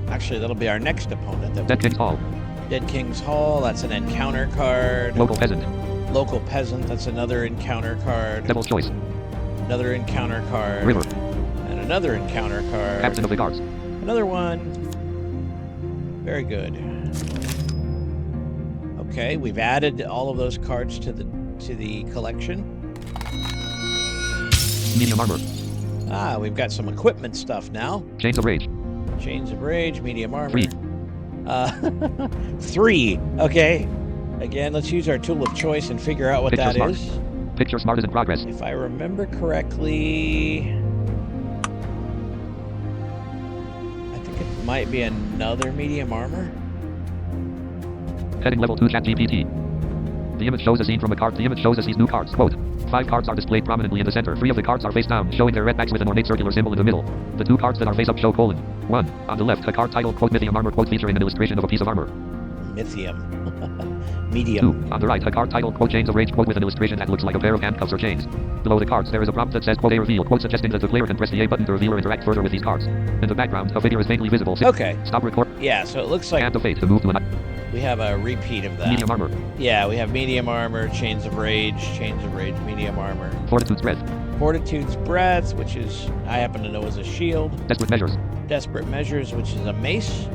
Actually, that'll be our next opponent. Dead King's Hall. Dead King's Hall. That's an encounter card. Local Peasant. Local Peasant. That's another encounter card. Devil's Choice. Another encounter card. River. And another encounter card. Captain of the Guards. Another one. Very good. Okay, we've added all of those cards to the collection. Medium armor. Ah, we've got some equipment stuff now. Chains of Rage. Chains of Rage, medium armor. 3. 3. Okay. Again, let's use our tool of choice and figure out what Picture that Smart. is. Picture Smart is in progress. If I remember correctly, I think it might be another medium armor. Heading level 2 ChatGPT. The image shows a scene from a card. The image shows us these new cards. Quote. 5 cards are displayed prominently in the center. 3 of the cards are face down, showing their red backs with an ornate circular symbol in the middle. The 2 cards that are face up show colon. 1. On the left, a card titled, quote, Mythium Armor, quote, featuring an illustration of a piece of armor. Mythium. Medium. 2. On the right, a card titled, quote, Chains of Rage, quote, with an illustration that looks like a pair of handcuffs or chains. Below the cards, there is a prompt that says, quote, A reveal, quote, suggesting that the player can press the A button to reveal or interact further with these cards. In the background, a figure is faintly visible. Okay. Stop record. Yeah, so it looks like Hand of Fate to move to an we have a repeat of that. medium armor. Yeah, we have medium armor, Chains of Rage, medium armor. Fortitude's Breath. Fortitude's Breath, which is, I happen to know is a shield. Desperate Measures. Desperate Measures, which is a mace.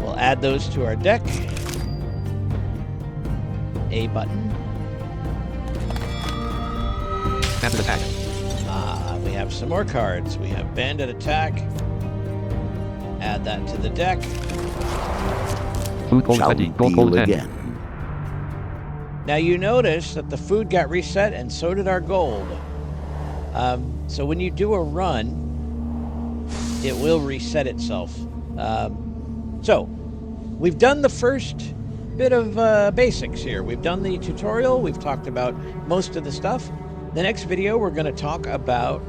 We'll add those to our deck. A button. Bandit Attack. We have some more cards. We have Bandit Attack. Add that to the deck. Food colon Shall 20. we Gold colon deal 10. again? Now you notice that the food got reset and so did our gold. So when you do a run, it will reset itself. So we've done the first bit of basics here. We've done the tutorial. We've talked about most of the stuff. The next video, we're going to talk about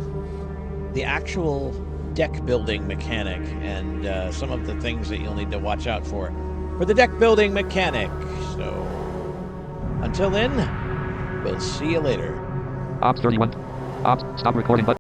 the actual deck building mechanic and some of the things that you'll need to watch out for. for the deck building mechanic. So until then, we'll see you later. Ops 31. Ops, stop recording button.